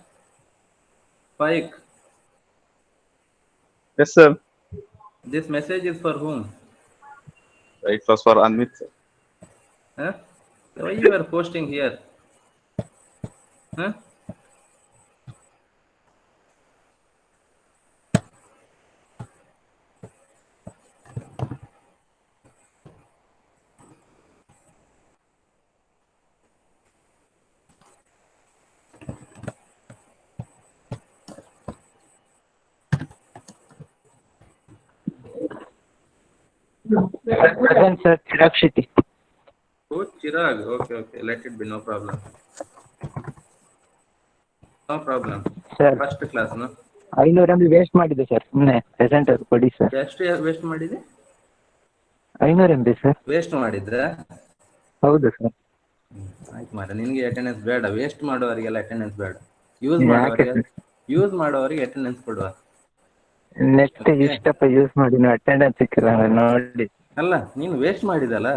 Faik, Yes, sir. this message is for whom? It was for Anmit, sir. Huh? Why you are posting here? Huh? Present, sir. Chirag Shetty. Oh, Chirag. Okay, okay. Let it be. No problem. No problem. Sir, First class, no? 500 MB waste ಮಾಡಿದೆ sir ಸುಮ್ಮನೆ present ಅದು ಕೊಡಿ sir. ಎಷ್ಟು waste ಮಾಡಿದೆ? 500 MB sir. Waste ಮಾಡಿದ್ರೆ? ಹೌದು sir. ಆಯ್ತು ಮಾರ, ನಿನ್ಗೆ ಅಟೆಂಡೆನ್ಸ್ ಬೇಡ. ವೇಸ್ಟ್ ಮಾಡೋರಿಗೆಲ್ಲ ಅಟೆಂಡೆನ್ಸ್ ಬೇಡ. ಯೂಸ್ ಮಾಡೋರಿಗೆ ಅಟೆಂಡೆನ್ಸ್ ಕೊಡುವ. ನೆಕ್ಸ್ಟ್ ಇಷ್ಟಪ್ಪ ಯೂಸ್ ಮಾಡಿ ಅಟೆಂಡೆನ್ಸ್ ಸಿಕ್ಕಿಲ್ಲ ನೋಡಿ. ಅಲ್ಲ, ನೀನು ವೇಸ್ಟ್ ಮಾಡಿದಲ್ಲ?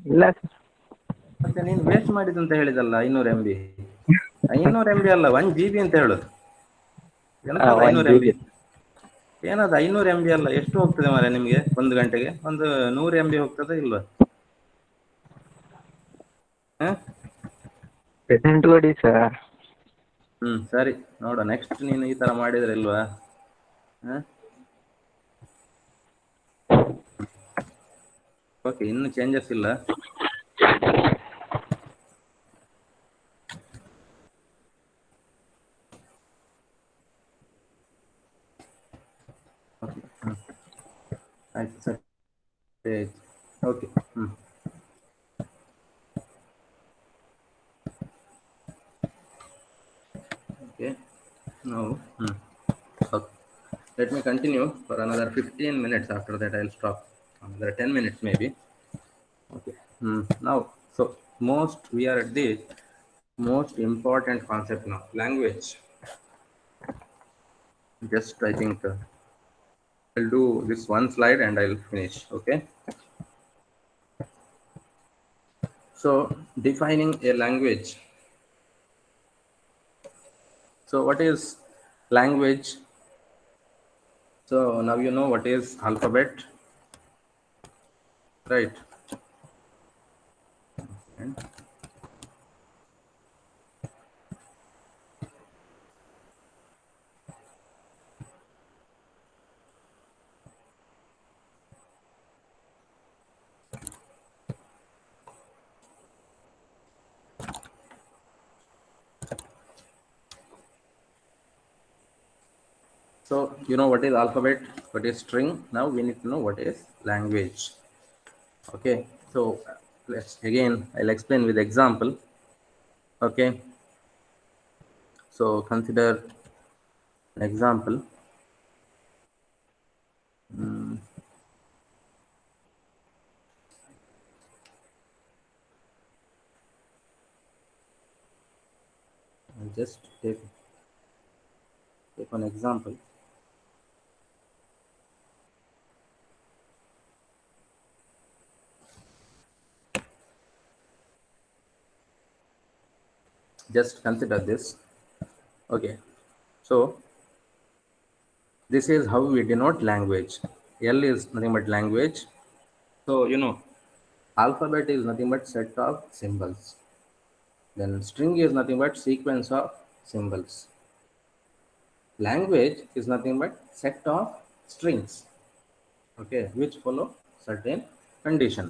ಇಲ್ಲ ಸರ್. ಮತ್ತೆ ನೀನು ವೇಸ್ಟ್ ಮಾಡಿದ ಅಂತ ಹೇಳಿದಲ್ಲ 500 MB. 500 MB ಅಲ್ಲ, 1 GB ಅಂತ ಹೇಳುದು. 500 MB ಏನದು? 500 MB ಅಲ್ಲ. ಎಷ್ಟು ಹೋಗ್ತದೆ ಮಾರ ನಿಮ್ಗೆ ಒಂದು ಗಂಟೆಗೆ? ಒಂದು 100 MB ಹೋಗ್ತದೆ ಇಲ್ವಾ? ಪ್ರೆಸೆಂಟ್ ಕೊಡಿ ಸರ್. ಸರಿ, ನೋಡ. ನೆಕ್ಸ್ಟ್ ನೀನು ಈ ತರ ಮಾಡಿದ್ರೆ ಇಲ್ವಾ? ಓಕೆ, ಇನ್ನು ಚೇಂಜಸ್ ಇಲ್ಲ. ಆಯ್ತು sir. Okay. Okay, now okay. Let me continue for another 15 minutes. After that I'll stop. Another 10 minutes maybe. Okay. Now, so we are at the most important concept now, language. Just I think I'll do this one slide and I'll finish. Okay. So defining a language. So what is language? So now you know what is alphabet, right? So you know what is alphabet, what is string. Now we need to know what is language. Okay, so let's again, I'll explain with example. Okay, so consider an example. I'll just take an example. Just consider this. Okay, so this is how we denote language. L is nothing but language. So you know, alphabet is nothing but set of symbols. Then string is nothing but sequence of symbols. Language is nothing but set of strings, okay, which follow certain condition.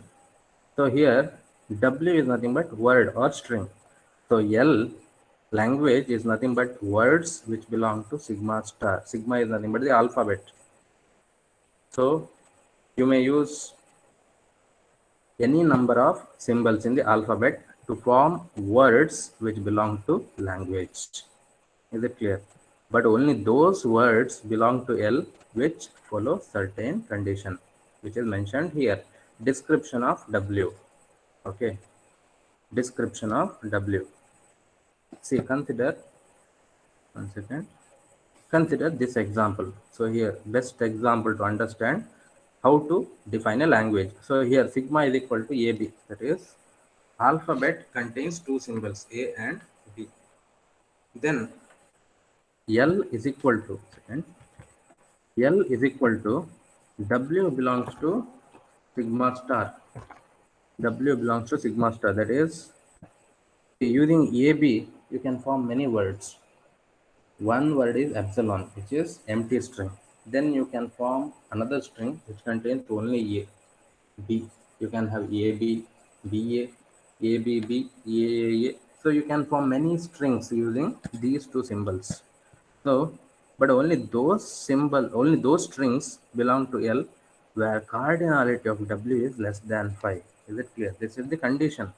So here W is nothing but word or string. So L, language, is nothing but words which belong to sigma star. Sigma is nothing but the alphabet. So you may use any number of symbols in the alphabet to form words which belong to language. Is it clear? But only those words belong to L which follow certain condition, which is mentioned here. Description of W. Okay, description of W. See, consider one second. Consider this example. So here, best example to understand how to define a language. So here sigma is equal to AB. That is, alphabet contains two symbols, A and B. Then L is equal to, L is equal to W belongs to sigma star. W belongs to sigma star. That is, using AB, you can form many words. One word is epsilon, which is empty string. Then you can form another string which contains only A. B. You can have AB, BA, ABB, AAA. So you can form many strings using these two symbols. So, but only those strings belong to L where cardinality of W is less than 5. Is it clear? This is the condition.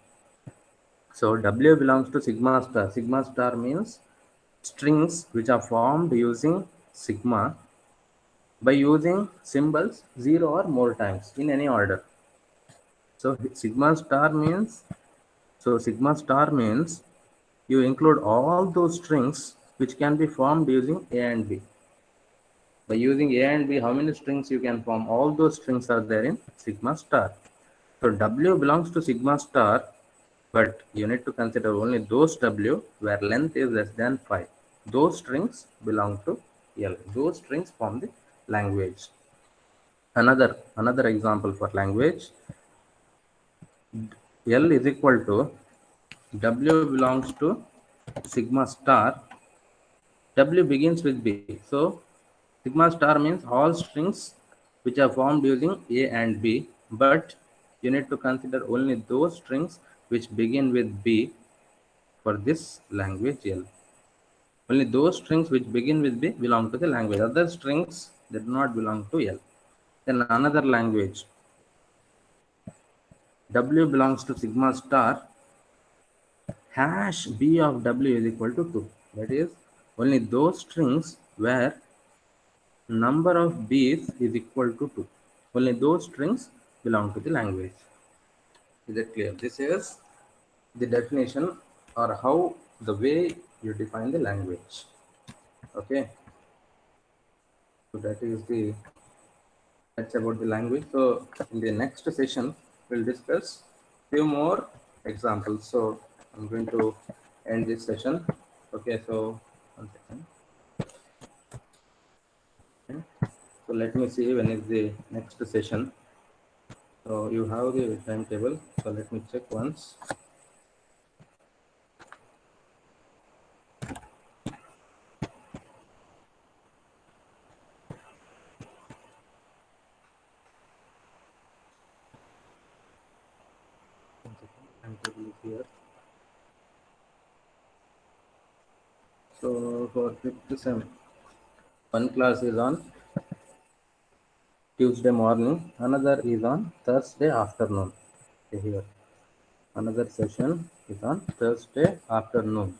So W belongs to sigma star. Sigma star means strings which are formed using sigma by using symbols 0 or more times in any order. So sigma star means you include all those strings which can be formed using A and B. By using A and B, how many strings you can form? All those strings are there in sigma star. So W belongs to sigma star, but you need to consider only those W where length is less than 5. Those strings belong to L. Those strings form the language. Another example for language. L is equal to W belongs to sigma star. W begins with B. So sigma star means all strings which are formed using A and B, but you need to consider only those strings which begin with B for this language L. Only those strings which begin with B belong to the language. Other strings that do not belong to L. Then another language. W belongs to sigma star. Hash B of W is equal to 2. That is, only those strings where number of B's is equal to 2. Only those strings belong to the language. Is it clear? This is the definition or how the way you define the language. Okay. So that's about the language. So in the next session, we'll discuss few more examples. So I'm going to end this session. Okay. So 1 second. Okay. So let me see when is the next session. So you have the timetable. So let me check once. Timetable is here. So for 5th sem, one class is on Tuesday morning, another is on Thursday afternoon. Okay, here. Another session is on Thursday afternoon.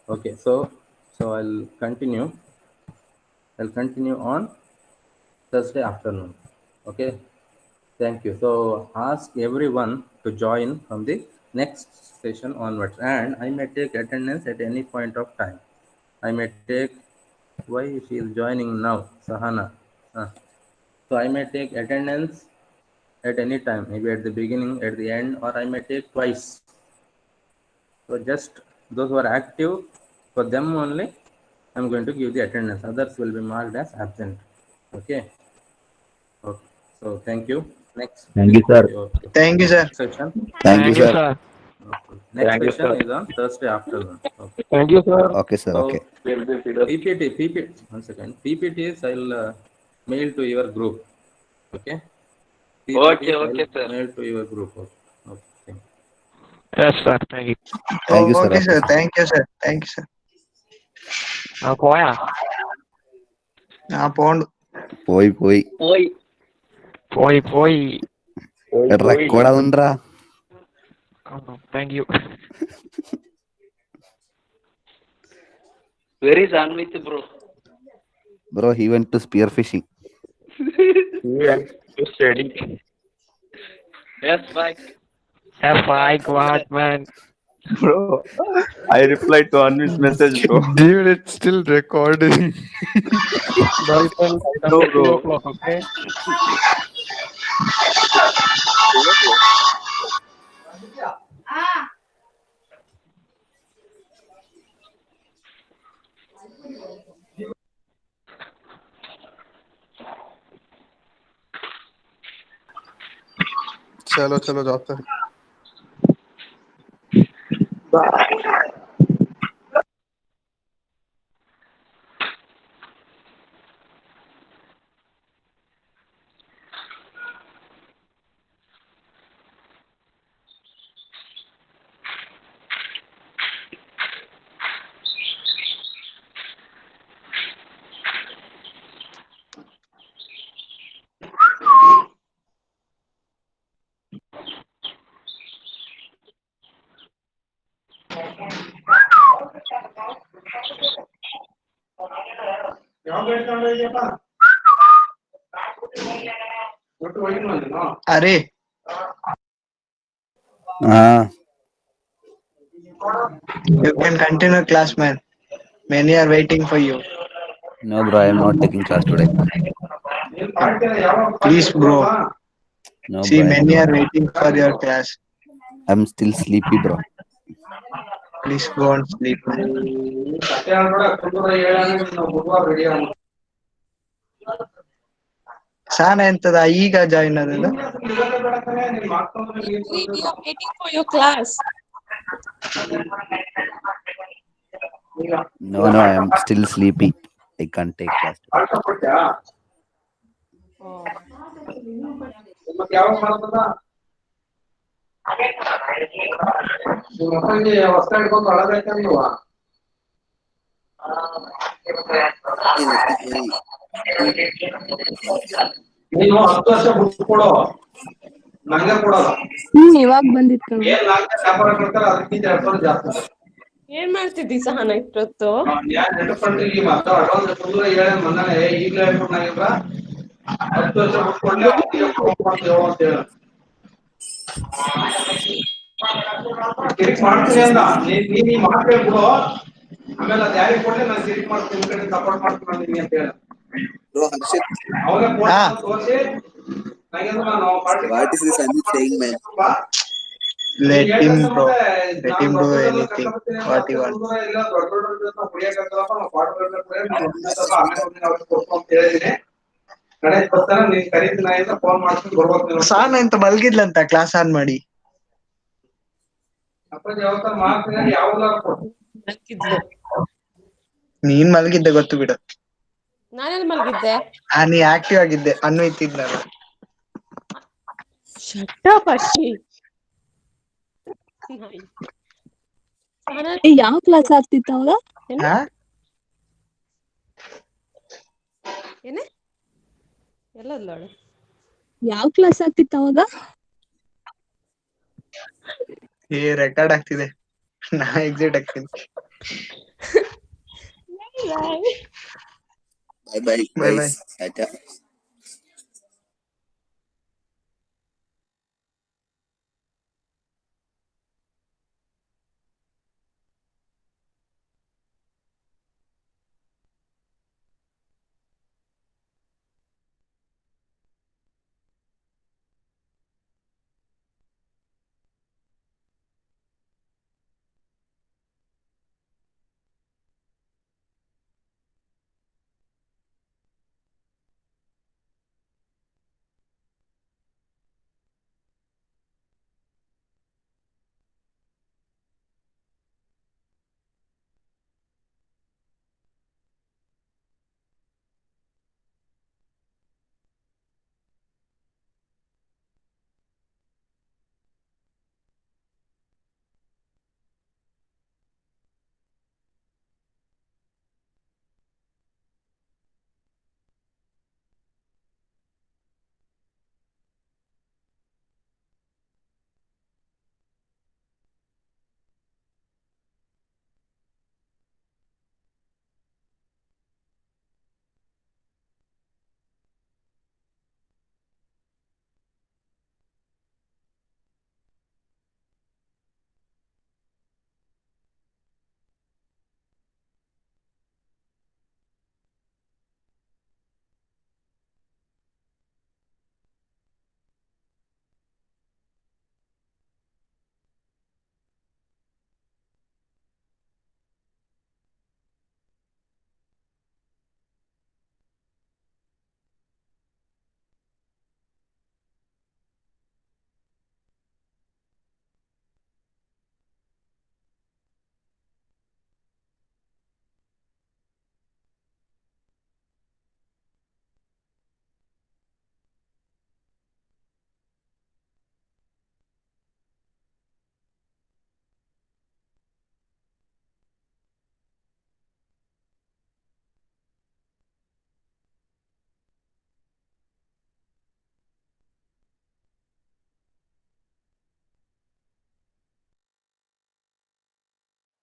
Okay, so I'll continue on Thursday afternoon. Okay, thank you. So ask everyone to join from the next session onwards, and I may take attendance at any point of time. I may take, why she is joining now, Sahana. So I may take attendance at any time, maybe at the beginning, at the end, or I may take twice. So just those who are active, for them only, I'm going to give the attendance. Others will be marked as absent. Okay. Okay. So thank you. Next. Thank you, sir. Okay. Thank you, sir. Next session. Thank you, sir. Okay. Next session is on Thursday afternoon. Okay. Thank you, sir. Okay, sir. So Okay. PPT. 1 second. PPTs I'll mail to your group. Okay. Okay, I'll sir. mail to your group. Okay. Okay. Thank you. Yes, sir. Thank you. Thank you, sir. Okay, sir. Thank you, sir. Thank you, sir. പോയാ പോണ്ട് പോയി പോയി record ആവുന്നുണ്ടാ. Thank you. Where is Anvit, bro? Bro, he went to spear fishing. Steady. Yes, bye. Have I got man? bro. I replied to Anvit's message, bro. Dude, it's still recording. No, bro. Okay. चलो चलो जाते हैं. अरे Ah, you can continue, class, man. Many are waiting for you. no, bro. I am not taking class today. Please, bro. No, See, bro. many are waiting for your class. I'm still sleepy, bro. Please go and sleep, man. ಸಾನ ಎಂತದ ಈಗ join ಆದದ್ದು? We are waiting for your class. No, no. I am still sleepy. I can't take class today. ನೀನು 10 ವರ್ಷ book ಕೊಡು, ನಂಗೆ ಕೊಡಲ್ಲ. ಇವಾಗ ಬಂದಿತ್ತು. ಏನ್ 4 ವ್ಯಾಪಾರ ಕೊಡ್ತಾರ, ಅದಕ್ಕಿಂತ 2,000 ಜಾಸ್ತಿ. ಏನ್ ಮಾಡ್ತಿದ್ದಿ ಸಹನ ಇಷ್ಟೊತ್ತು? ಯಾರು ನೆನಪಂಡ್ರಿಗೆ ಈ ಮಾತು ಅಡ್ವಾನ್ಸ್ ಫುಲ್ ಹೇಳ ಮನ್ನಾನೆ ಈಗಲೇ ಹೇಳ್ಬಿಟ್ಟು ನಾಗಿದ್ರ 10 ವರ್ಷ ಬುಕ್ ಕೊಡ್ಲಿ ಅಂತ ಹೇಳ ಕಿರಿಕ್ ಮಾಡ್ತೀನಿ ಅಂದ. ನೀನ್ ಈ ಮಾತು ಹೇಳ್ಬಿಡು, ಆಮೇಲೆ ಅದ್ ಯಾರಿಗೆ ಕೊಡ್ಲಿ ನಾನು ಕಿರಿಕ್ ಮಾಡ್ತೀನಿ, ಕಡೆ ಸಪೋರ್ಟ್ ಮಾಡ್ತೀನಿ ಅಂತ ಹೇಳ. Bro, Harshit, ಅವಾಗ ತೋರಿಸಿ ನಂಗೆ ನಾನು party what is this Amit saying, man? Let him, bro. Let him do anything. What he wants. ಸಾನ ಅಂತ ಮಲ್ಗಿದ್ಲಂತ ಕ್ಲಾಸ್ ಆನ್ ಮಾಡಿ. ನೀನ್ ಮಲ್ಗಿದ್ದೆ ಗೊತ್ತು ಬಿಡು. ನಾನೆಲ್ಲಿ ಮಲಗಿದ್ದೆ? ನೀ ಆಕ್ಟಿವ್ ಆಗಿದ್ದೆ, ಅನ್ವಿತ್ ಇದ್ನಲ್ಲ. Shut up, ಅರ್ಷಿ. ಯಾವ ಕ್ಲಾಸ್ ಆಗ್ತಿತ್ತು ಅವಾಗ? ಏನೇ ಎಲ್ಲೋದ್ಲೋಳು? ಯಾವ ಕ್ಲಾಸ್ ಆಗ್ತಿತ್ತು ಅವಾಗ? ರೆಕಾರ್ಡ್ ಆಗ್ತಿದೆ, ನಾ ಎಕ್ಸಿಟ್ ಆಗ್ತೀನಿ. Bye bye, Bye guys. Tata.